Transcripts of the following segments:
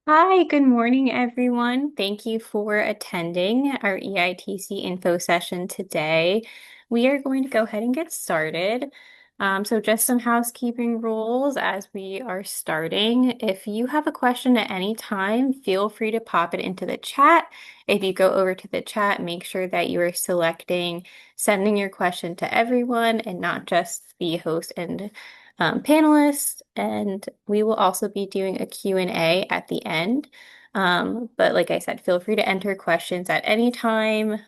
Hi, good morning, everyone. Thank you for attending our EITC info session today. We are going to go ahead and get started. So just some housekeeping rules as we are starting. If you have a question at any time, feel free to pop it into the chat. If you go over to the chat, make sure that you are selecting sending your question to everyone and not just the host and panelists, and we will also be doing a Q&A at the end. But like I said, feel free to enter questions at any time.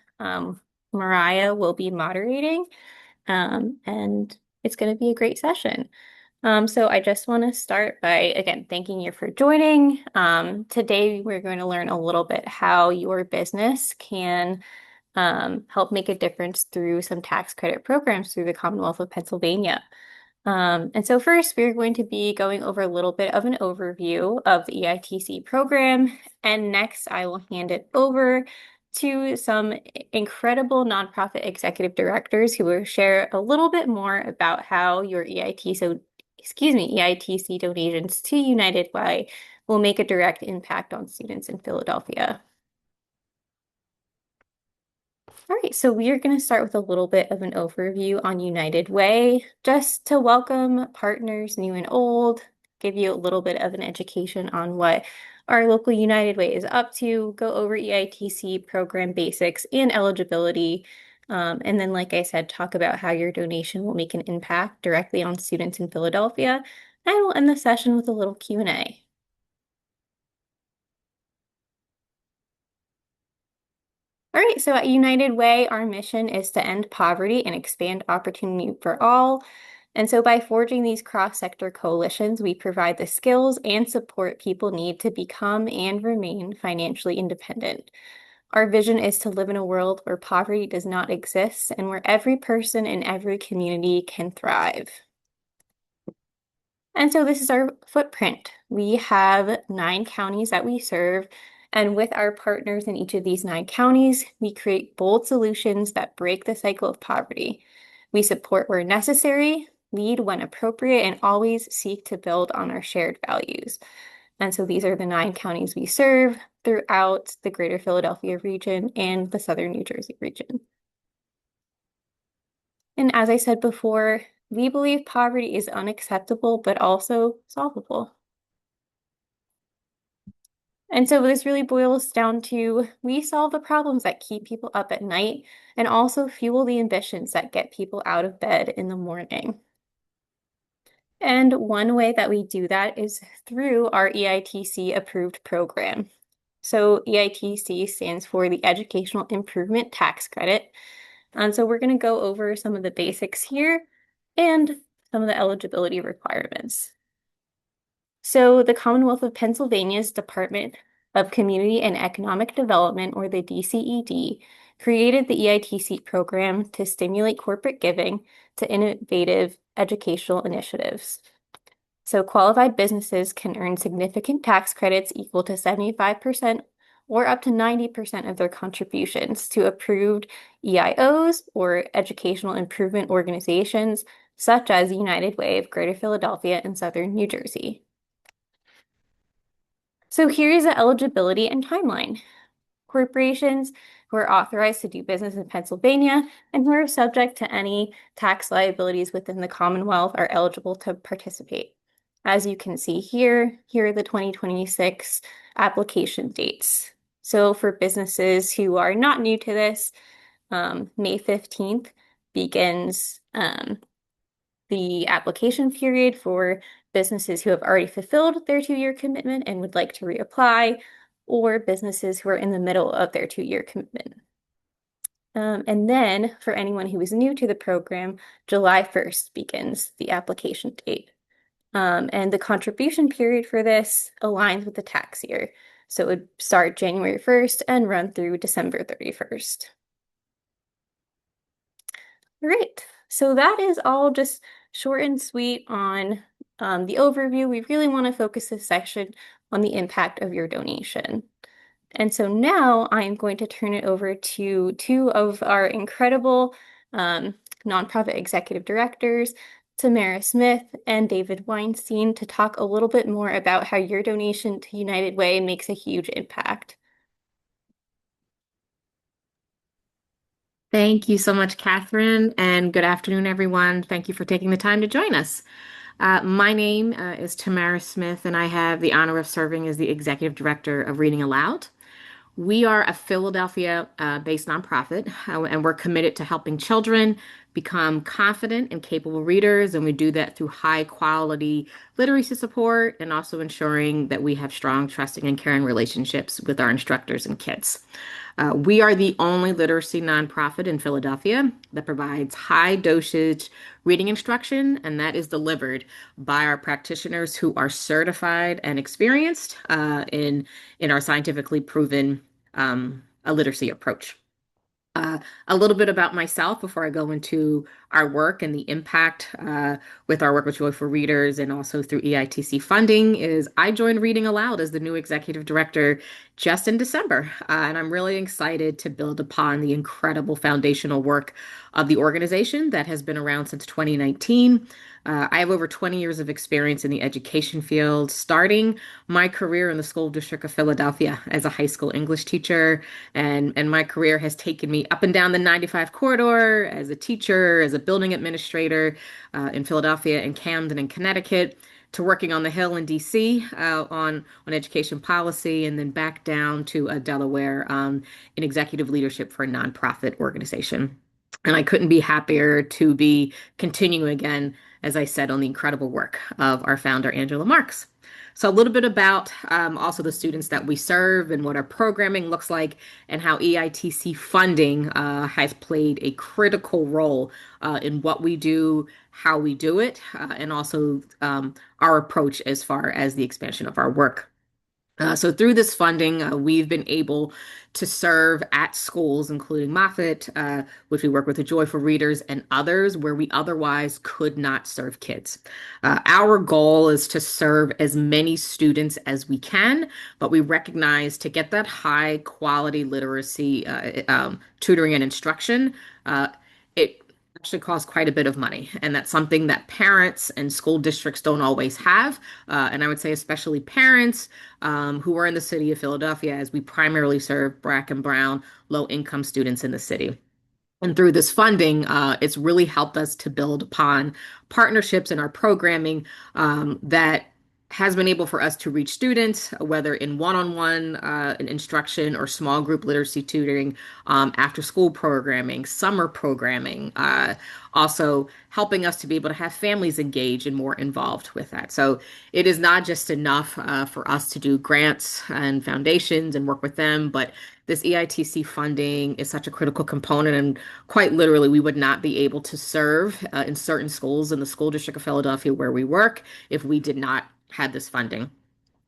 Mariah will be moderating, and it's going to be a great session. So I just want to start by, again, thanking you for joining. Today, we're going to learn a little bit how your business can help make a difference through some tax credit programs through the Commonwealth of Pennsylvania. And so first, we're going to be going over a little bit of an overview of the EITC program. And next, I will hand it over to some incredible nonprofit executive directors who will share a little bit more about how your EITC donations to United Way will make a direct impact on students in Philadelphia. All right, so we are going to start with a little bit of an overview on United Way, just to welcome partners new and old, give you a little bit of an education on what our local United Way is up to, go over EITC program basics and eligibility, and then, like I said, talk about how your donation will make an impact directly on students in Philadelphia. And we'll end the session with a little Q&A. All right, so at United Way, our mission is to end poverty and expand opportunity for all. And so by forging these cross-sector coalitions, we provide the skills and support people need to become and remain financially independent. Our vision is to live in a world where poverty does not exist and where every person in every community can thrive. And so this is our footprint. We have 9 counties that we serve. And with our partners in each of these 9 counties, we create bold solutions that break the cycle of poverty. We support where necessary, lead when appropriate, and always seek to build on our shared values. And so these are the 9 counties we serve throughout the greater Philadelphia region and the southern New Jersey region. And as I said before, we believe poverty is unacceptable, but also solvable. And so this really boils down to we solve the problems that keep people up at night and also fuel the ambitions that get people out of bed in the morning. And one way that we do that is through our EITC approved program. So EITC stands for the Educational Improvement Tax Credit. And so we're going to go over some of the basics here and some of the eligibility requirements. So the Commonwealth of Pennsylvania's Department of Community and Economic Development, or the DCED, created the EITC program to stimulate corporate giving to innovative educational initiatives. So qualified businesses can earn significant tax credits equal to 75% or up to 90% of their contributions to approved EIOs or educational improvement organizations, such as United Way of Greater Philadelphia and Southern New Jersey. So here's the eligibility and timeline. Corporations who are authorized to do business in Pennsylvania and who are subject to any tax liabilities within the Commonwealth are eligible to participate. As you can see here are the 2026 application dates. So for businesses who are not new to this, May 15th begins the application period for businesses who have already fulfilled their 2-year commitment and would like to reapply, or businesses who are in the middle of their 2-year commitment. And then for anyone who is new to the program, July 1st begins the application date. And the contribution period for this aligns with the tax year. So it would start January 1st and run through December 31st. All right, so that is all just short and sweet on the overview. We really want to focus this section on the impact of your donation. And so now I'm going to turn it over to 2 of our incredible nonprofit executive directors, Tamara Smith, and David Weinstein to talk a little bit more about how your donation to United Way makes a huge impact. Thank you so much, Catherine, and good afternoon, everyone. Thank you for taking the time to join us. My name is Tamara Smith, and I have the honor of serving as the Executive Director of Reading Aloud. We are a Philadelphia-based nonprofit, and we're committed to helping children become confident and capable readers, and we do that through high-quality literacy support and also ensuring that we have strong, trusting, and caring relationships with our instructors and kids. We are the only literacy nonprofit in Philadelphia that provides high dosage reading instruction, and that is delivered by our practitioners who are certified and experienced in our scientifically proven literacy approach. A little bit about myself before I go into our work and the impact with our work with Joy for Readers and also through EITC funding is I joined Reading Aloud as the new executive director just in December. And I'm really excited to build upon the incredible foundational work of the organization that has been around since 2019. I have over 20 years of experience in the education field, starting my career in the school district of Philadelphia as a high school English teacher. And my career has taken me up and down the 95 corridor as a teacher, as a building administrator in Philadelphia and Camden and Connecticut, to working on the Hill in DC on education policy, and then back down to Delaware in executive leadership for a nonprofit organization. And I couldn't be happier to be continuing again, as I said, on the incredible work of our founder, Angela Marks. So, a little bit about also the students that we serve and what our programming looks like, and how EITC funding has played a critical role in what we do, how we do it, and also our approach as far as the expansion of our work. So through this funding, we've been able to serve at schools, including Moffitt, which we work with the Joy for Readers and others, where we otherwise could not serve kids. Our goal is to serve as many students as we can, but we recognize to get that high quality literacy tutoring and instruction, it actually costs quite a bit of money. And that's something that parents and school districts don't always have. And I would say, especially parents who are in the city of Philadelphia, as we primarily serve Black and Brown low income students in the city. And through this funding, it's really helped us to build upon partnerships in our programming that has been able for us to reach students, whether in one-on-one instruction or small group literacy tutoring, after school programming, summer programming, also helping us to be able to have families engaged and more involved with that. So it is not just enough for us to do grants and foundations and work with them, but this EITC funding is such a critical component, and quite literally, we would not be able to serve in certain schools in the school district of Philadelphia where we work if we did not have this funding.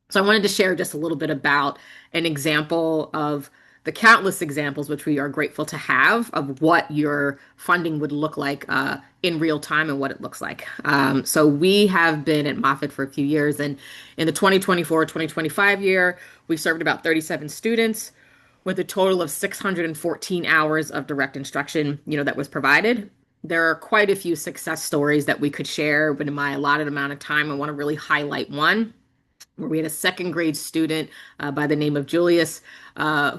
So I wanted to share just a little bit about an example of the countless examples which we are grateful to have of what your funding would look like in real time and what it looks like. So we have been at Moffitt for a few years, and in the 2024-2025 year, we served about 37 students with a total of 614 hours of direct instruction, that was provided. There are quite a few success stories that we could share, but in my allotted amount of time, I want to really highlight one where we had a second grade student by the name of Julius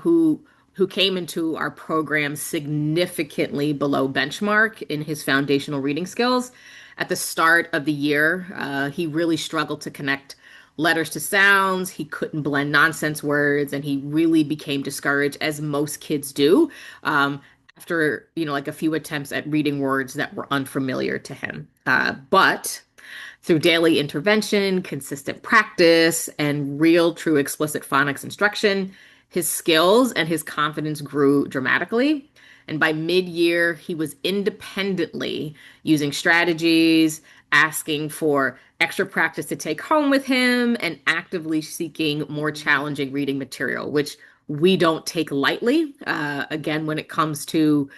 who came into our program significantly below benchmark in his foundational reading skills. At the start of the year, he really struggled to connect letters to sounds. He couldn't blend nonsense words, and he really became discouraged, as most kids do, after like a few attempts at reading words that were unfamiliar to him. But through daily intervention, consistent practice, and real, true, explicit phonics instruction, his skills and his confidence grew dramatically. And by mid-year, he was independently using strategies, asking for extra practice to take home with him, and actively seeking more challenging reading material, which we don't take lightly. Again, when it comes to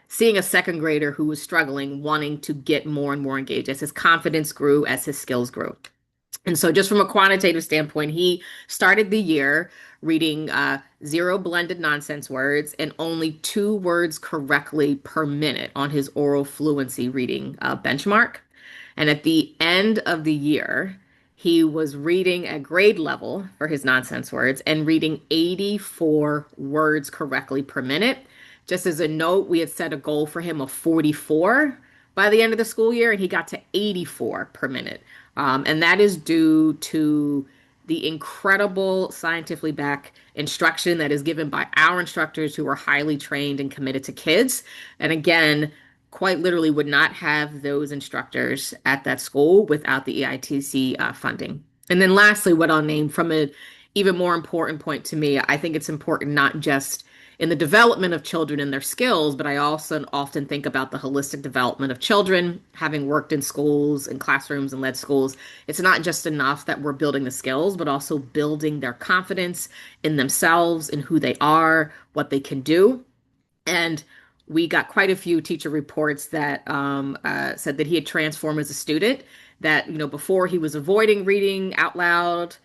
seeing a second grader who was struggling, wanting to get more and more engaged as his confidence grew, as his skills grew. And so, just from a quantitative standpoint, he started the year reading zero blended nonsense words and only 2 words correctly per minute on his oral fluency reading benchmark. And at the end of the year, he was reading at grade level for his nonsense words and reading 84 words correctly per minute. Just as a note, we had set a goal for him of 44 by the end of the school year, and he got to 84 per minute. And that is due to the incredible scientifically backed instruction that is given by our instructors who are highly trained and committed to kids. And again, quite literally would not have those instructors at that school without the EITC funding. And then lastly, what I'll name from an even more important point to me, I think it's important not just in the development of children and their skills, but I also often think about the holistic development of children, having worked in schools and classrooms and led schools. It's not just enough that we're building the skills, but also building their confidence in themselves, in who they are, what they can do. And we got quite a few teacher reports that said that he had transformed as a student. That, before he was avoiding reading out loud,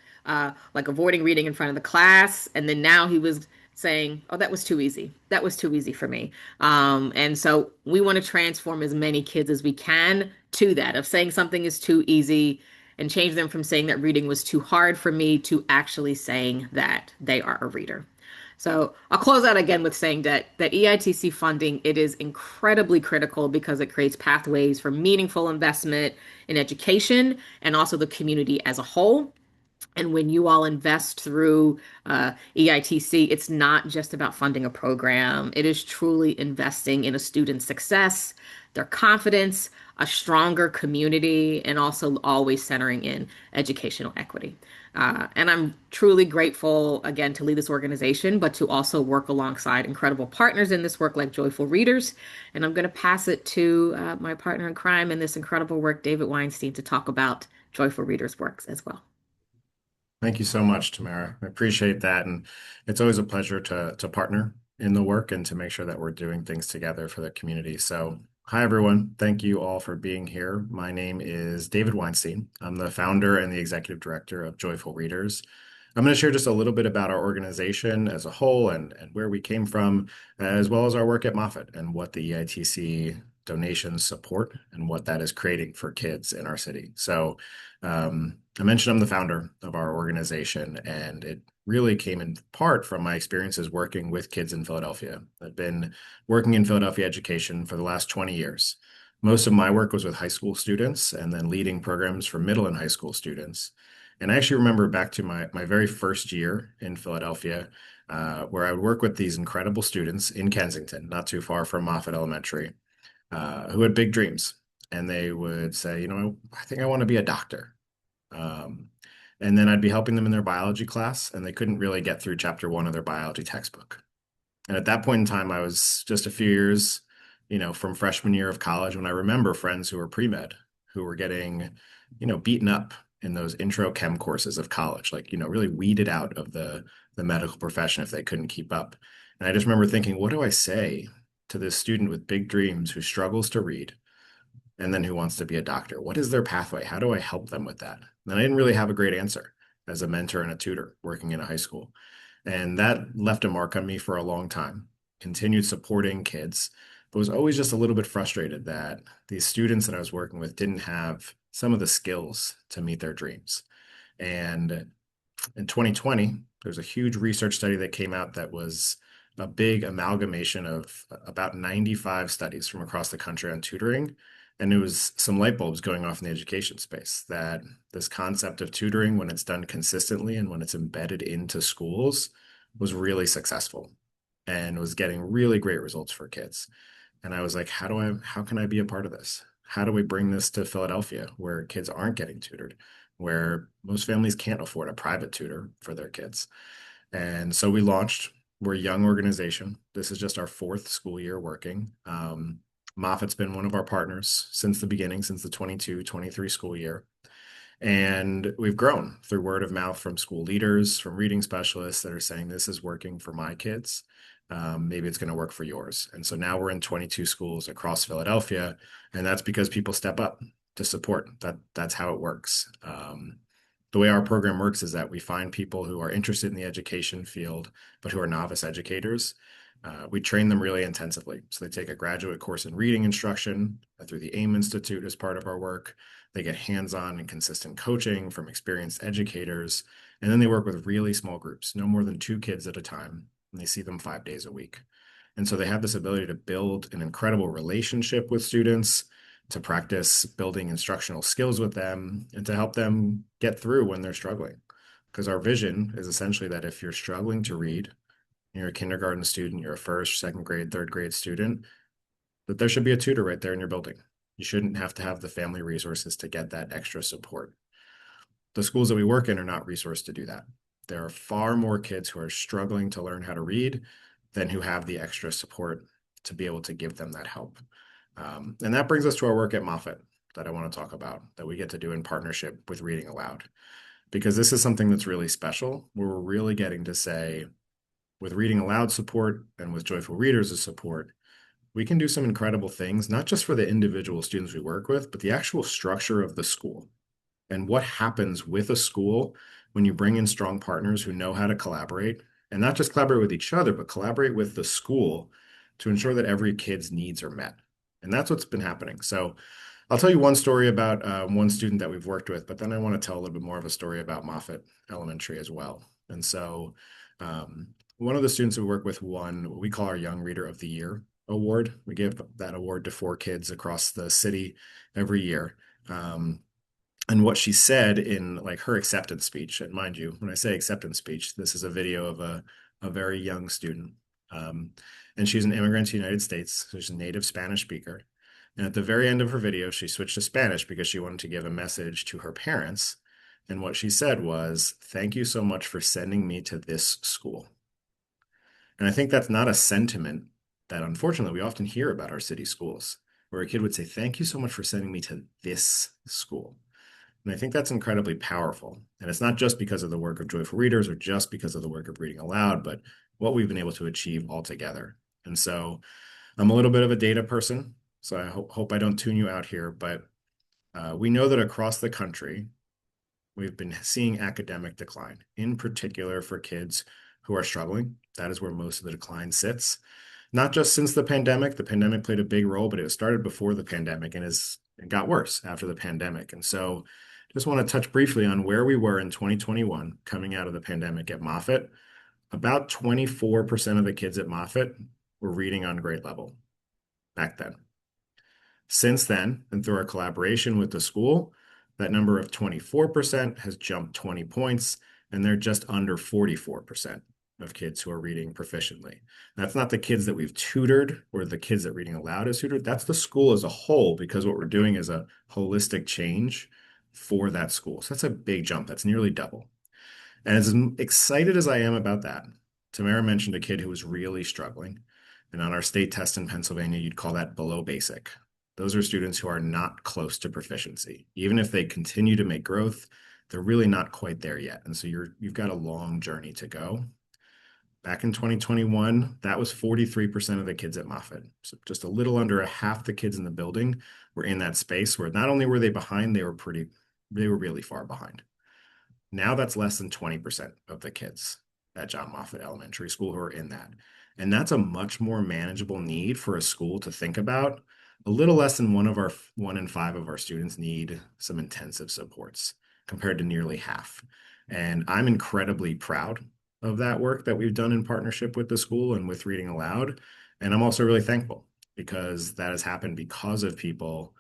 like avoiding reading in front of the class. And then now he was saying, oh, that was too easy. That was too easy for me. And so we want to transform as many kids as we can to that, of saying something is too easy and change them from saying that reading was too hard for me to actually saying that they are a reader. So I'll close out again with saying that EITC funding, it is incredibly critical because it creates pathways for meaningful investment in education and also the community as a whole. And when you all invest through EITC, it's not just about funding a program. It is truly investing in a student's success, their confidence, a stronger community, and also always centering in educational equity. And I'm truly grateful, again, to lead this organization, but to also work alongside incredible partners in this work like Joyful Readers. And I'm going to pass it to my partner in crime in this incredible work, David Weinstein, to talk about Joyful Readers' works as well. Thank you so much, Tamara. I appreciate that. And it's always a pleasure to partner in the work and to make sure that we're doing things together for the community. So, hi, everyone. Thank you all for being here. My name is David Weinstein. I'm the founder and the executive director of Joyful Readers. I'm going to share just a little bit about our organization as a whole and where we came from, as well as our work at Moffitt and what the EITC donations support and what that is creating for kids in our city. So, I mentioned I'm the founder of our organization, and it really came in part from my experiences working with kids in Philadelphia. I've been working in Philadelphia education for the last 20 years. Most of my work was with high school students and then leading programs for middle and high school students. And I actually remember back to my very first year in Philadelphia, where I would work with these incredible students in Kensington, not too far from Moffitt Elementary, who had big dreams. And they would say, I think I want to be a doctor. Um, and then I'd be helping them in their biology class, and they couldn't really get through chapter one of their biology textbook. And at that point in time, I was just a few years, from freshman year of college when I remember friends who were pre-med who were getting, beaten up in those intro chem courses of college, like, really weeded out of the medical profession if they couldn't keep up. And I just remember thinking, what do I say to this student with big dreams who struggles to read? And then who wants to be a doctor? What is their pathway? How do I help them with that? And I didn't really have a great answer as a mentor and a tutor working in a high school. And that left a mark on me for a long time. Continued supporting kids, but was always just a little bit frustrated that these students that I was working with didn't have some of the skills to meet their dreams. And in 2020, there's a huge research study that came out that was a big amalgamation of about 95 studies from across the country on tutoring. And it was some light bulbs going off in the education space that this concept of tutoring, when it's done consistently and when it's embedded into schools, was really successful and was getting really great results for kids. And I was like, how can I be a part of this? How do we bring this to Philadelphia where kids aren't getting tutored, where most families can't afford a private tutor for their kids? And so we launched. We're a young organization. This is just our fourth school year working. Moffitt's been one of our partners since the beginning, since the 22-23 school year. And we've grown through word of mouth from school leaders, from reading specialists that are saying, this is working for my kids. Maybe it's going to work for yours. And so now we're in 22 schools across Philadelphia. And that's because people step up to support. That's how it works. The way our program works is that we find people who are interested in the education field, but who are novice educators. We train them really intensively. So they take a graduate course in reading instruction through the AIM Institute as part of our work. They get hands-on and consistent coaching from experienced educators. And then they work with really small groups, no more than 2 kids at a time. And they see them 5 days a week. And so they have this ability to build an incredible relationship with students, to practice building instructional skills with them, and to help them get through when they're struggling. Because our vision is essentially that if you're struggling to read, you're a kindergarten student, you're a first, second grade, third grade student, that there should be a tutor right there in your building. You shouldn't have to have the family resources to get that extra support. The schools that we work in are not resourced to do that. There are far more kids who are struggling to learn how to read than who have the extra support to be able to give them that help. And that brings us to our work at Moffitt that I want to talk about, that we get to do in partnership with Reading Aloud. Because this is something that's really special, where we're really getting to say, with Reading Aloud support and with Joyful Readers' support, we can do some incredible things, not just for the individual students we work with, but the actual structure of the school and what happens with a school when you bring in strong partners who know how to collaborate and not just collaborate with each other, but collaborate with the school to ensure that every kid's needs are met. And that's what's been happening. So I'll tell you one story about one student that we've worked with, but then I want to tell a little bit more of a story about Moffitt Elementary as well. And so one of the students we work with won what we call our Young Reader of the Year award. We give that award to 4 kids across the city every year. And what she said in like her acceptance speech, and mind you, when I say acceptance speech, this is a video of a very young student. Um, and she's an immigrant to the United States, so she's a native Spanish speaker. And at the very end of her video, she switched to Spanish because she wanted to give a message to her parents. And what she said was, "Thank you so much for sending me to this school." And I think that's not a sentiment that unfortunately we often hear about our city schools, where a kid would say, "Thank you so much for sending me to this school." And I think that's incredibly powerful. And it's not just because of the work of Joyful Readers or just because of the work of Reading Aloud, but what we've been able to achieve all together. And so I'm a little bit of a data person, so I hope I don't tune you out here, but we know that across the country, we've been seeing academic decline, in particular for kids who are struggling. That is where most of the decline sits. Not just since the pandemic. The pandemic played a big role, but it started before the pandemic and it got worse after the pandemic. And so just want to touch briefly on where we were in 2021 coming out of the pandemic at Moffitt. About 24% of the kids at Moffitt were reading on grade level back then. Since then, and through our collaboration with the school, that number of 24% has jumped 20 points, and they're just under 44% of kids who are reading proficiently. That's not the kids that we've tutored or the kids that Reading Aloud is tutored. That's the school as a whole, because what we're doing is a holistic change for that school. So that's a big jump. That's nearly double. And as excited as I am about that, Tamara mentioned a kid who was really struggling. And on our state test in Pennsylvania, you'd call that below basic. Those are students who are not close to proficiency. Even if they continue to make growth, they're really not quite there yet. And so you've got a long journey to go. Back in 2021, that was 43% of the kids at Moffitt. So just a little under a half the kids in the building were in that space where not only were they behind, they were really far behind. Now that's less than 20% of the kids at John Moffett Elementary School who are in that. And that's a much more manageable need for a school to think about. A little less than 1 in 5 of our students need some intensive supports compared to nearly half. And I'm incredibly proud of that work that we've done in partnership with the school and with Reading Aloud. And I'm also really thankful because that has happened because of people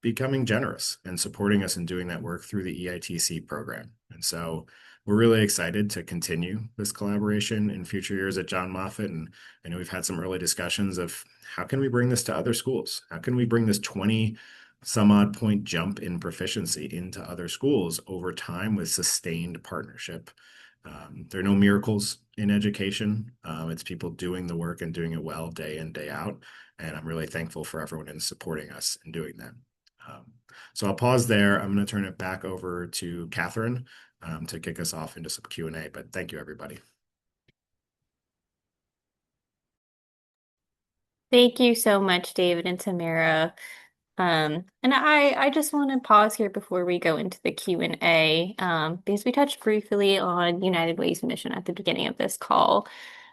becoming generous and supporting us in doing that work through the EITC program. And so we're really excited to continue this collaboration in future years at John Moffett. And I know we've had some early discussions of how can we bring this to other schools? How can we bring this 20 some odd point jump in proficiency into other schools over time with sustained partnership? There are no miracles in education. It's people doing the work and doing it well day in, day out. And I'm really thankful for everyone in supporting us in doing that. So I'll pause there. I'm going to turn it back over to Catherine to kick us off into some Q&A, but thank you, everybody. Thank you so much, David and Tamara. And I just want to pause here before we go into the Q&A, because we touched briefly on United Way's mission at the beginning of this call.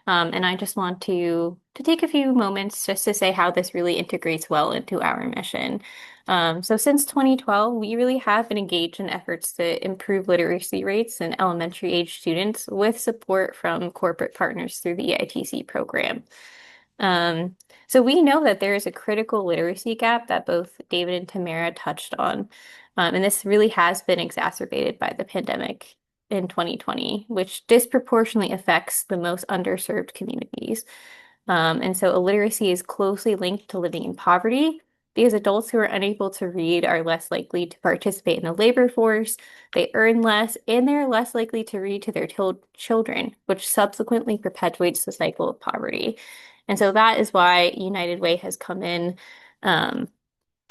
And I just want to take a few moments just to say how this really integrates well into our mission. So since 2012, we really have been engaged in efforts to improve literacy rates in elementary age students with support from corporate partners through the EITC program. Um, so we know that there is a critical literacy gap that both David and Tamara touched on. And this really has been exacerbated by the pandemic in 2020, which disproportionately affects the most underserved communities. And so illiteracy is closely linked to living in poverty because adults who are unable to read are less likely to participate in the labor force, they earn less, and they're less likely to read to their children, which subsequently perpetuates the cycle of poverty. And so that is why United Way has come in um,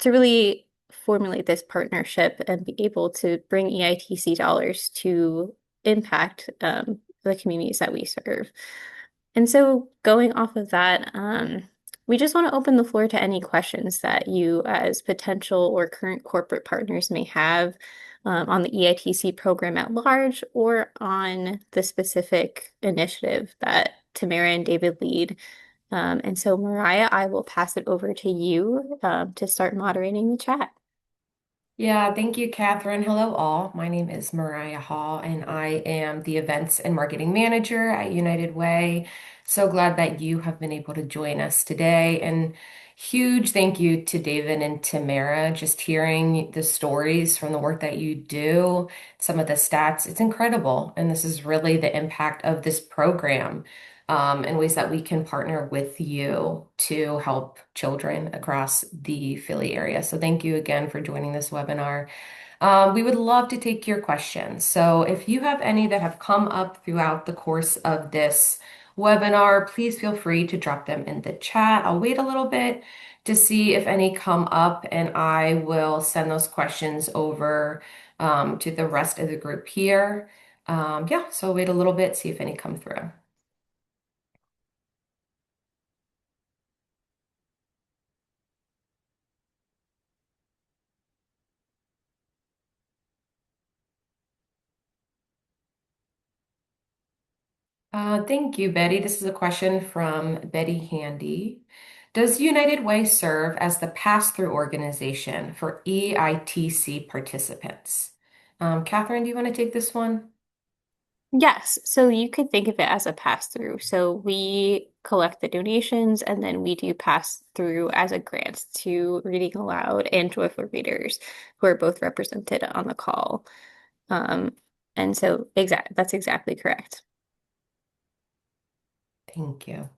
to really formulate this partnership and be able to bring EITC dollars to impact the communities that we serve. And so going off of that, we just want to open the floor to any questions that you as potential or current corporate partners may have on the EITC program at large or on the specific initiative that Tamara and David lead. And so, Mariah, I will pass it over to you to start moderating the chat. Yeah, thank you, Catherine. Hello, all. My name is Mariah Hall, and I am the Events and Marketing Manager at United Way. So glad that you have been able to join us today. And huge thank you to David and Tamara. Just hearing the stories from the work that you do, some of the stats, it's incredible. And this is really the impact of this program. And ways that we can partner with you to help children across the Philly area. So thank you again for joining this webinar. We would love to take your questions. So if you have any that have come up throughout the course of this webinar, please feel free to drop them in the chat. I'll wait a little bit to see if any come up, and I will send those questions over to the rest of the group here. Yeah, so wait a little bit, see if any come through. Thank you, Betty. This is a question from Betty Handy. Does United Way serve as the pass-through organization for EITC participants? Catherine, do you want to take this one? Yes, so you could think of it as a pass through. So we collect the donations and then we do pass through as a grant to Reading Aloud and Joyful Readers, who are both represented on the call. Um, and so that's exactly correct. Thank you.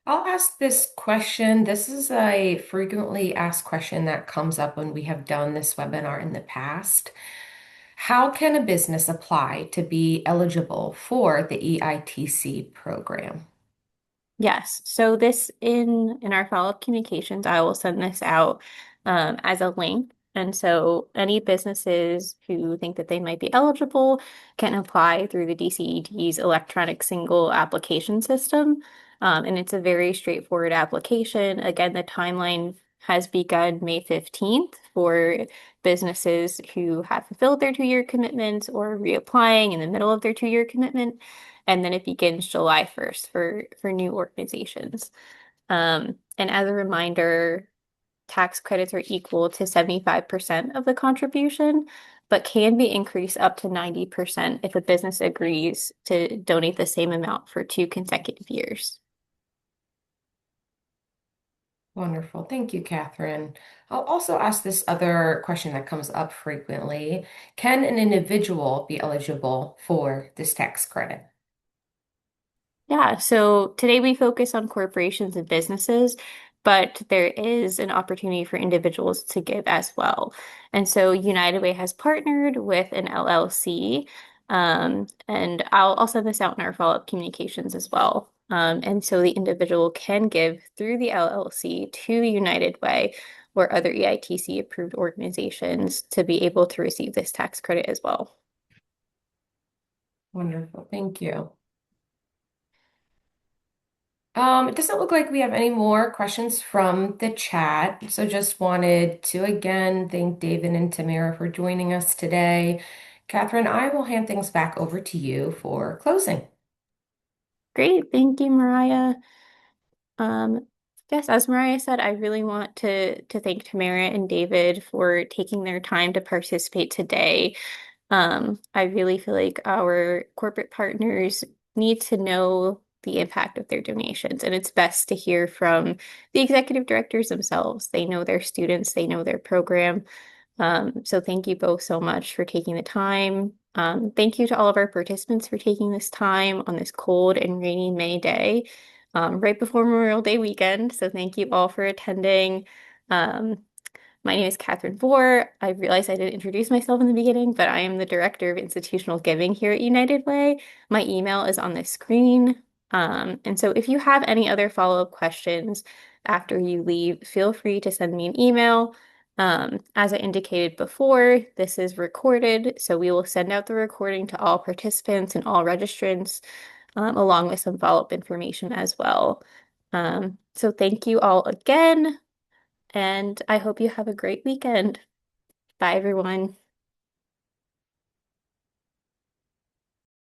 I'll ask this question. This is a frequently asked question that comes up when we have done this webinar in the past. How can a business apply to be eligible for the EITC program? Yes. So this in our follow-up communications, I will send this out as a link. And so any businesses who think that they might be eligible can apply through the DCED's electronic single application system. And it's a very straightforward application. Again, the timeline has begun May 15th for businesses who have fulfilled their 2-year commitments or reapplying in the middle of their 2-year commitment, and then it begins July 1st for new organizations. And as a reminder, tax credits are equal to 75% of the contribution, but can be increased up to 90% if a business agrees to donate the same amount for 2 consecutive years. Wonderful. Thank you, Catherine. I'll also ask this other question that comes up frequently. Can an individual be eligible for this tax credit? Yeah, so today we focus on corporations and businesses, but there is an opportunity for individuals to give as well. And so United Way has partnered with an LLC, and I'll send this out in our follow-up communications as well. And so the individual can give through the LLC to United Way or other EITC approved organizations to be able to receive this tax credit as well. Wonderful. Thank you. It doesn't look like we have any more questions from the chat. So just wanted to again thank David and Tamara for joining us today. Catherine, I will hand things back over to you for closing. Great. Thank you, Mariah. Um, yes, as Mariah said, I really want to thank Tamara and David for taking their time to participate today. I really feel like our corporate partners need to know the impact of their donations, and it's best to hear from the executive directors themselves. They know their students, they know their program. So thank you both so much for taking the time. Thank you to all of our participants for taking this time on this cold and rainy May day, right before Memorial Day weekend. So thank you all for attending. Um, my name is Catherine Vore. I realized I didn't introduce myself in the beginning, but I am the Director of Institutional Giving here at United Way. My email is on the screen. And so if you have any other follow-up questions after you leave, feel free to send me an email. As I indicated before, this is recorded, so we will send out the recording to all participants and all registrants, along with some follow-up information as well. So thank you all again, and I hope you have a great weekend. Bye, everyone.